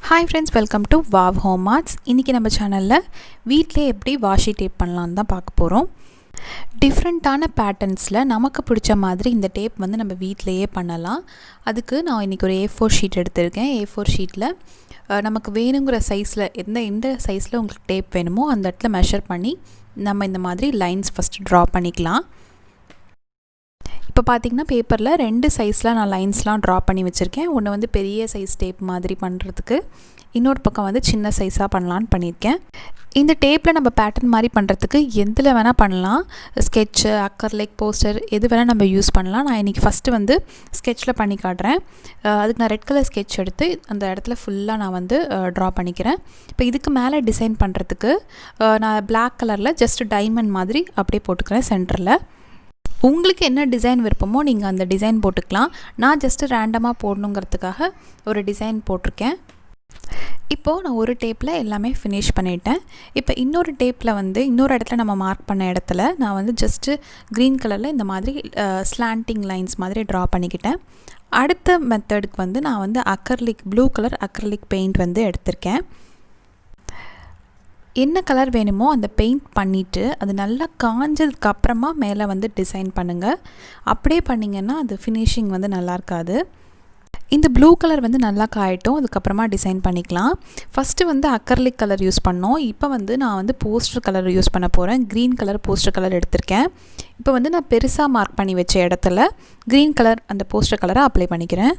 Hi friends, welcome to Wow Home Arts. இன்னைக்கு நம்ம சேனல்ல வீட்லயே எப்படி வாஷி டேப் பண்ணலாம்னு தான் பார்க்க போறோம். டிஃபரண்டான பேட்டர்ன்ஸ்ல நமக்கு பிடிச்ச மாதிரி இந்த டேப் வந்து நம்ம வீட்லயே பண்ணலாம். அதுக்கு நான் இன்னைக்கு ஒரு A4 ஷீட் எடுத்துர்க்கேன். A4 ஷீட்ல நமக்கு வேணுங்கிற சைஸ்ல எந்த சைஸ்ல உங்களுக்கு டேப் வேணுமோ அந்த இடத்துல மெஷர் பண்ணி நம்ம இந்த மாதிரி லைன்ஸ் ஃபர்ஸ்ட் டிரா பண்ணிக்கலாம். இப்போ பார்த்தீங்கன்னா பேப்பரில் 2 சைஸில் நான் லைன்ஸ்லாம் ட்ரா பண்ணி வச்சுருக்கேன். ஒன்று வந்து பெரிய சைஸ் டேப் மாதிரி பண்ணுறதுக்கு, இன்னொரு பக்கம் வந்து சின்ன சைஸாக பண்ணலான்னு பண்ணியிருக்கேன். இந்த டேப்பில் நம்ம பேட்டர்ன் மாதிரி பண்ணுறதுக்கு எதில் வேணால் பண்ணலாம். ஸ்கெட்சு, அக்கர்லிக், போஸ்டர் எது வேணால் நம்ம யூஸ் பண்ணலாம். நான் இன்றைக்கி ஃபஸ்ட்டு வந்து ஸ்கெட்சில் பண்ணி காட்டுறேன். அதுக்கு நான் ரெட் கலர் ஸ்கெட்ச் எடுத்து அந்த இடத்துல ஃபுல்லாக நான் வந்து ட்ரா பண்ணிக்கிறேன். இப்போ இதுக்கு மேலே டிசைன் பண்ணுறதுக்கு நான் பிளாக் கலரில் ஜஸ்ட் டைமண்ட் மாதிரி அப்படியே போட்டுக்கிறேன் சென்டரில். உங்களுக்கு என்ன டிசைன் விருப்பமோ நீங்கள் அந்த டிசைன் போட்டுக்கலாம். நான் ஜஸ்ட்டு ரேண்டமாக போடணுங்கிறதுக்காக ஒரு டிசைன் போட்டிருக்கேன். இப்போது நான் ஒரு டேப்பில் எல்லாமே ஃபினிஷ் பண்ணிட்டேன். இப்போ இன்னொரு டேப்பில் வந்து இன்னொரு இடத்துல நம்ம மார்க் பண்ண இடத்துல நான் வந்து ஜஸ்ட்டு க்ரீன் கலரில் இந்த மாதிரி ஸ்லாண்டிங் லைன்ஸ் மாதிரி ட்ரா பண்ணிக்கிட்டேன். அடுத்த மெத்தடுக்கு வந்து நான் வந்து acrylic blue colour acrylic paint வந்து எடுத்திருக்கேன். என்ன கலர் வேணுமோ அந்த பெயிண்ட் பண்ணிவிட்டு அது நல்லா காஞ்சதுக்கப்புறமா மேலே வந்து டிசைன் பண்ணுங்கள். அப்படியே பண்ணிங்கன்னா அது ஃபினிஷிங் வந்து நல்லா இருக்காது. இந்த ப்ளூ கலர் வந்து நல்லா காயட்டும், அதுக்கப்புறமா டிசைன் பண்ணிக்கலாம். ஃபஸ்ட்டு வந்து அக்கர்லிக் கலர் யூஸ் பண்ணோம். இப்போ வந்து நான் வந்து போஸ்டர் கலர் யூஸ் பண்ண போகிறேன். க்ரீன் கலர் போஸ்டர் கலர் எடுத்திருக்கேன். இப்போ வந்து நான் பெருசாக மார்க் பண்ணி வச்ச இடத்துல க்ரீன் கலர் அந்த போஸ்டர் கலரை அப்ளை பண்ணிக்கிறேன்.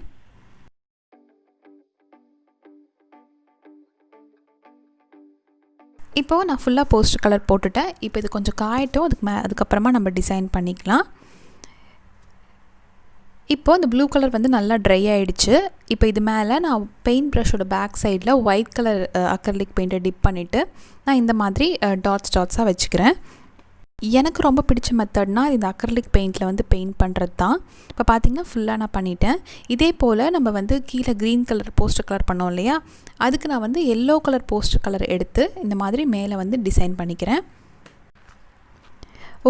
இப்போது நான் ஃபுல்லாக போஸ்டர் கலர் போட்டுட்டேன். இப்போ இது கொஞ்சம் காயட்டும், அதுக்கப்புறமா நம்ம டிசைன் பண்ணிக்கலாம். இப்போது இந்த ப்ளூ கலர் வந்து நல்லா ட்ரை ஆகிடுச்சு. இப்போ இது மேலே நான் பெயிண்ட் ப்ரஷோட பேக் சைடில் ஒயிட் கலர் அக்கர்லிக் பெயிண்ட்டை டிப் பண்ணிவிட்டு நான் இந்த மாதிரி டாட்ஸாக வச்சுக்கிறேன். எனக்கு ரொம்ப பிடிச்ச மெத்தட்னால் இந்த அக்கர்லிக் பெயிண்டில் வந்து பெயிண்ட் பண்ணுறது தான். இப்போ பார்த்திங்கன்னா ஃபுல்லாக நான் பண்ணிட்டேன். இதே போல் நம்ம வந்து கீழே க்ரீன் கலர் போஸ்டர் கலர் பண்ணோம் இல்லையா, அதுக்கு நான் வந்து எல்லோ கலர் போஸ்டர் கலர் எடுத்து இந்த மாதிரி மேலே வந்து டிசைன் பண்ணிக்கிறேன்.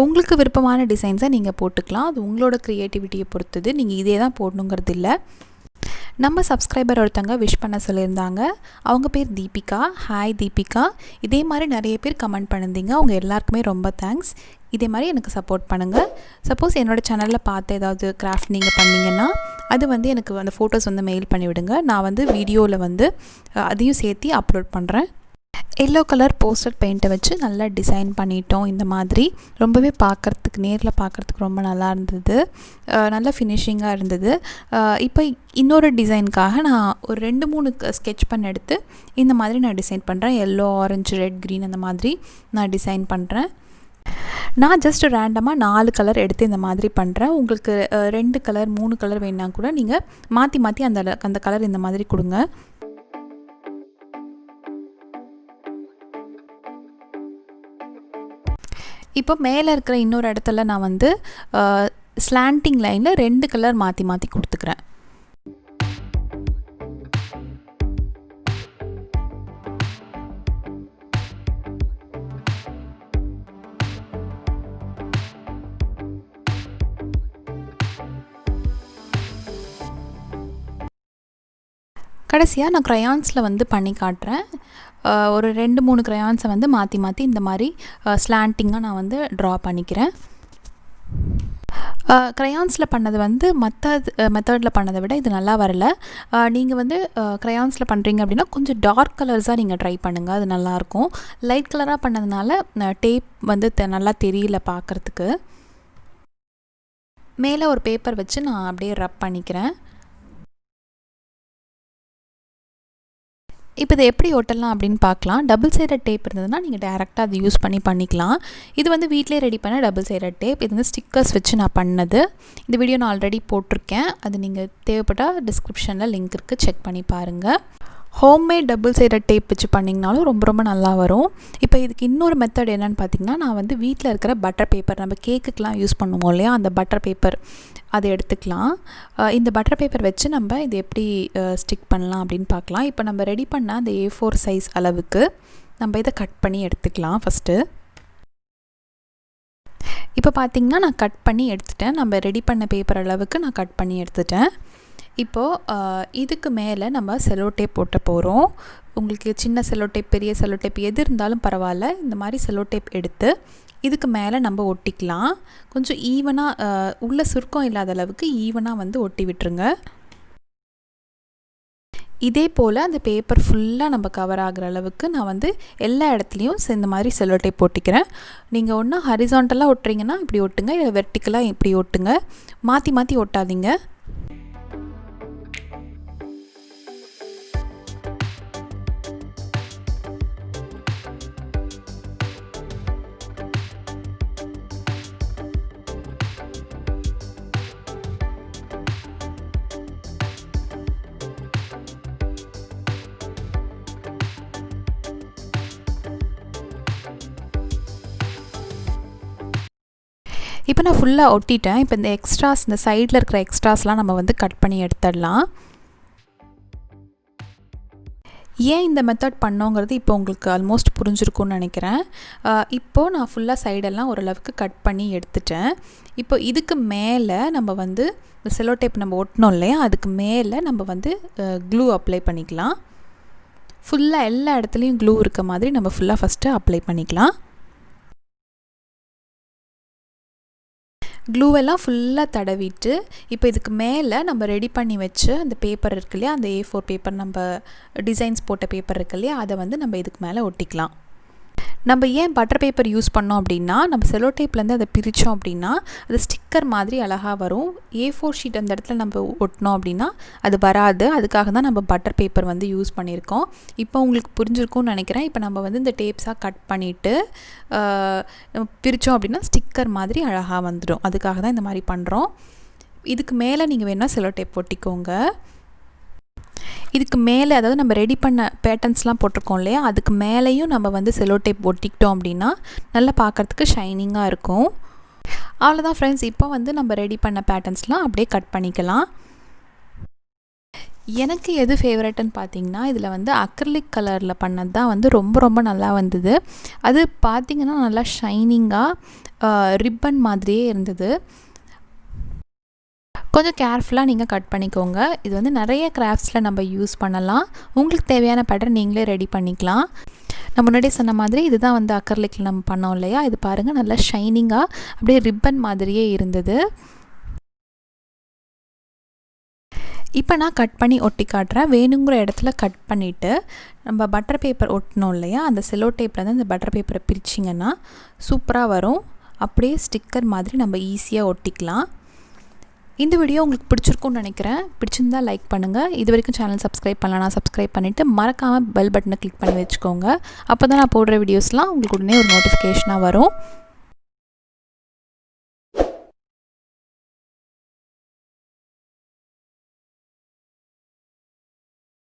உங்களுக்கு விருப்பமான டிசைன்ஸை நீங்கள் போட்டுக்கலாம். அது உங்களோட க்ரியேட்டிவிட்டியை பொறுத்தது. நீங்கள் இதே தான் போடணுங்கிறது இல்லை. நம்ம சப்ஸ்கிரைபர் ஒருத்தங்க விஷ் பண்ண சொல்லியிருந்தாங்க. அவங்க பேர் தீபிகா. ஹாய் தீபிகா. இதே மாதிரி நிறைய பேர் கமெண்ட் பண்ணியிருந்தீங்க. அவங்க எல்லாருக்குமே ரொம்ப தேங்க்ஸ். இதே மாதிரி எனக்கு சப்போர்ட் பண்ணுங்கள். சப்போஸ் என்னோடய சேனலில் பார்த்து ஏதாவது கிராஃப்ட் நீங்கள் பண்ணிங்கன்னா அது வந்து எனக்கு அந்த ஃபோட்டோஸ் வந்து மெயில் பண்ணிவிடுங்க. நான் வந்து வீடியோவில் வந்து அதையும் சேர்த்து அப்லோட் பண்ணுறேன். எல்லோ கலர் போஸ்டர் பெயிண்ட்டை வச்சு நல்லா டிசைன் பண்ணிட்டோம். இந்த மாதிரி ரொம்பவே பார்க்குறதுக்கு நேரில் பார்க்குறதுக்கு ரொம்ப நல்லா இருந்தது. நல்ல ஃபினிஷிங்காக இருந்தது. இப்போ இன்னொரு டிசைனுக்காக நான் ஒரு 2-3 ஸ்கெட்ச் பண்ண எடுத்து இந்த மாதிரி நான் டிசைன் பண்ணுறேன். எல்லோ, ஆரஞ்சு, ரெட், க்ரீன் அந்த மாதிரி நான் டிசைன் பண்ணுறேன். நான் ஜஸ்ட் ரேண்டமாக 4 கலர் எடுத்து இந்த மாதிரி பண்ணுறேன். உங்களுக்கு 2 கலர் 3 கலர் வேணால் கூட நீங்கள் மாற்றி அந்த கலர் இந்த மாதிரி கொடுங்க. இப்போ மேலே இருக்கிற இன்னொரு இடத்துல நான் வந்து ஸ்லாண்டிங் லைனில் 2 கலர் மாற்றி கொடுத்துக்கிறேன். கடைசியாக நான் க்ரையான்ஸில் வந்து பண்ணி காட்டுறேன். ஒரு 2-3 க்ரையான்ஸை வந்து மாற்றி இந்த மாதிரி ஸ்லாண்டிங்காக நான் வந்து ட்ரா பண்ணிக்கிறேன். க்ரையான்ஸில் பண்ணது வந்து மற்ற மெத்தடில் பண்ணதை விட இது நல்லா வரல. நீங்கள் வந்து க்ரையான்ஸில் பண்ணுறீங்க அப்படின்னா கொஞ்சம் டார்க் கலர்ஸாக நீங்கள் ட்ரை பண்ணுங்கள், அது நல்லாயிருக்கும். லைட் கலராக பண்ணதுனால டேப் வந்து நல்லா தெரியல பார்க்குறதுக்கு. மேலே ஒரு பேப்பர் வச்சு நான் அப்படியே ரப் பண்ணிக்கிறேன். இப்போ இதை எப்படி ஒட்டலாம் அப்படின்னு பார்க்கலாம். டபுள் சைடட் டேப் இருந்ததுன்னா நீங்கள் டேரெக்டாக அதை யூஸ் பண்ணிக்கலாம். இது வந்து வீட்டிலே ரெடி பண்ண டபுள் சைடட் டேப். இது வந்து ஸ்டிக்கர்ஸ் வச்சு நான் பண்ணது. இந்த வீடியோ நான் ஆல்ரெடி போட்டிருக்கேன். அது நீங்கள் தேவைப்பட்டால் டிஸ்கிரிப்ஷனில் லிங்க் இருக்குது, செக் பண்ணி பாருங்கள். ஹோம்மேட் டபுள் சைடட் டேப் வச்சு பண்ணிங்கனாலும் ரொம்ப நல்லா வரும். இப்போ இதுக்கு இன்னொரு மெத்தட் என்னென்னு பார்த்திங்கன்னா, நான் வந்து வீட்டில் இருக்கிற பட்டர் பேப்பர், நம்ம கேக்குக்கெலாம் யூஸ் பண்ணுவோம் இல்லையா, அந்த பட்டர் பேப்பர் அதை எடுத்துக்கலாம். இந்த பட்டர் பேப்பர் வச்சு நம்ம இது எப்படி ஸ்டிக் பண்ணலாம் அப்படின்னு பார்க்கலாம். இப்போ நம்ம ரெடி பண்ண அந்த A4 சைஸ் அளவுக்கு நம்ம இதை கட் பண்ணி எடுத்துக்கலாம் ஃபஸ்ட்டு. இப்போ பார்த்திங்கன்னா நான் கட் பண்ணி எடுத்துட்டேன். நம்ம ரெடி பண்ண பேப்பர் அளவுக்கு நான் கட் பண்ணி எடுத்துட்டேன். இப்போது இதுக்கு மேலே நம்ம செலோ டேப் போட்ட போகிறோம். உங்களுக்கு சின்ன செலோ டேப் பெரிய செலோ டேப் எது இருந்தாலும் பரவாயில்ல, இந்த மாதிரி செலோ டேப் எடுத்து இதுக்கு மேலே நம்ம ஒட்டிக்கலாம். கொஞ்சம் ஈவனாக உள்ள சுருக்கம் இல்லாத அளவுக்கு ஈவனாக வந்து ஒட்டி விட்டுருங்க. இதே போல் அந்த பேப்பர் ஃபுல்லாக நம்ம கவர் ஆகிற அளவுக்கு நான் வந்து எல்லா இடத்துலையும் இந்த மாதிரி செல்லோ டேப் ஒட்டிக்கிறேன். நீங்கள் ஒன்று ஹரிசாண்டலாக ஒட்டுறீங்கன்னா இப்படி ஒட்டுங்க, இல்லை வெர்டிக்கலாக இப்படி ஒட்டுங்க, மாற்றி மாற்றி ஒட்டாதீங்க. இப்போ நான் ஃபுல்லாக ஒட்டிட்டேன். இப்போ இந்த எக்ஸ்ட்ராஸ், இந்த சைடில் இருக்கிற எக்ஸ்ட்ராஸ்லாம் நம்ம வந்து கட் பண்ணி எடுத்துடலாம். ஏன் இந்த மெத்தட் பண்ணோங்கிறது இப்போ உங்களுக்கு ஆல்மோஸ்ட் புரிஞ்சிருக்கும்னு நினைக்கிறேன். இப்போது நான் ஃபுல்லாக சைடெல்லாம் ஓரளவுக்கு கட் பண்ணி எடுத்துட்டேன். இப்போ இதுக்கு மேலே நம்ம வந்து இந்த செலோ டேப் நம்ம ஒட்டினோம் இல்லையா, அதுக்கு மேலே நம்ம வந்து க்ளூ அப்ளை பண்ணிக்கலாம். ஃபுல்லாக எல்லா இடத்துலையும் க்ளூ இருக்க மாதிரி நம்ம ஃபுல்லாக ஃபஸ்ட்டு அப்ளை பண்ணிக்கலாம். க்ளூவெல்லாம் ஃபுல்லாக தடவிட்டு இப்போ இதுக்கு மேலே நம்ம ரெடி பண்ணி வச்ச அந்த பேப்பர் இருக்கு இல்லையா, அந்த A4 பேப்பர், நம்ம டிசைன்ஸ் போட்ட பேப்பர் இருக்கு இல்லையா, அதை வந்து நம்ம இதுக்கு மேலே ஒட்டிக்கலாம். நம்ம ஏன் பட்டர் பேப்பர் யூஸ் பண்ணோம் அப்படின்னா, நம்ம செலோ டேப்லேருந்து அதை பிரித்தோம் அப்படின்னா அது ஸ்டிக்கர் மாதிரி அழகாக வரும். A4 ஷீட் அந்த இடத்துல நம்ம ஒட்டினோம் அப்படின்னா அது வராது. அதுக்காக தான் நம்ம பட்டர் பேப்பர் வந்து யூஸ் பண்ணியிருக்கோம். இப்போ உங்களுக்கு புரிஞ்சிருக்கும்னு நினைக்கிறேன். இப்போ நம்ம வந்து இந்த டேப்ஸாக கட் பண்ணிவிட்டு பிரித்தோம் அப்படின்னா ஸ்டிக்கர் மாதிரி அழகாக வந்துடும். அதுக்காக தான் இந்த மாதிரி பண்ணுறோம். இதுக்கு மேலே நீங்கள் வேணால் செலோ டேப் ஒட்டிக்கோங்க. இதுக்கு மேலே, அதாவது நம்ம ரெடி பண்ண பேட்டர்ன்ஸ்லாம் போட்டிருக்கோம் இல்லையா, அதுக்கு மேலேயும் நம்ம வந்து செலோ டேப் ஒட்டிக்கிட்டோம் அப்படின்னா நல்லா பார்க்குறதுக்கு ஷைனிங்காக இருக்கும். அவ்வளோதான் ஃப்ரெண்ட்ஸ். இப்போ வந்து நம்ம ரெடி பண்ண பேட்டர்ன்ஸ்லாம் அப்படியே கட் பண்ணிக்கலாம். எனக்கு எது ஃபேவரட்னு பார்த்தீங்கன்னா, இதில் வந்து அக்ரிலிக் கலரில் பண்ணது தான் வந்து ரொம்ப ரொம்ப நல்லா வந்தது. அது பார்த்திங்கன்னா நல்லா ஷைனிங்காக ரிப்பன் மாதிரியே இருந்தது. கொஞ்சம் கேர்ஃபுல்லாக நீங்கள் கட் பண்ணிக்கோங்க. இது வந்து நிறைய கிராஃப்ட்ஸில் நம்ம யூஸ் பண்ணலாம். உங்களுக்கு தேவையான பேட்டர்ன் நீங்களே ரெடி பண்ணிக்கலாம். நான் முன்னாடியே சொன்ன மாதிரி இதுதான் வந்து அக்ரிலிக்கில் நம்ம பண்ணோம் இல்லையா, இது பாருங்கள் நல்லா ஷைனிங்காக அப்படியே ரிப்பன் மாதிரியே இருந்தது. இப்போ நான் கட் பண்ணி ஒட்டி காட்டுறேன். வேணுங்கிற இடத்துல கட் பண்ணிவிட்டு நம்ம பட்டர் பேப்பர் ஒட்டினோம் இல்லையா, அந்த செலோ டேப்லேருந்து அந்த பட்டர் பேப்பரை பிரிச்சிங்கன்னா சூப்பராக வரும். அப்படியே ஸ்டிக்கர் மாதிரி நம்ம ஈஸியாக ஒட்டிக்கலாம். இந்த வீடியோ உங்களுக்கு பிடிச்சிருக்கும்னு நினைக்கிறேன். பிடிச்சிருந்தால் லைக் பண்ணுங்கள். இது வரைக்கும் சேனல் சப்ஸ்கிரைப் பண்ணலன்னா சப்ஸ்கிரைப் பண்ணிவிட்டு மறக்காமல் பெல் பட்டனை கிளிக் பண்ணி வச்சுக்கோங்க. அப்போ தான் நான் போடுற வீடியோஸ்லாம் உங்களுக்கு உடனே ஒரு நோட்டிஃபிகேஷனாக வரும்.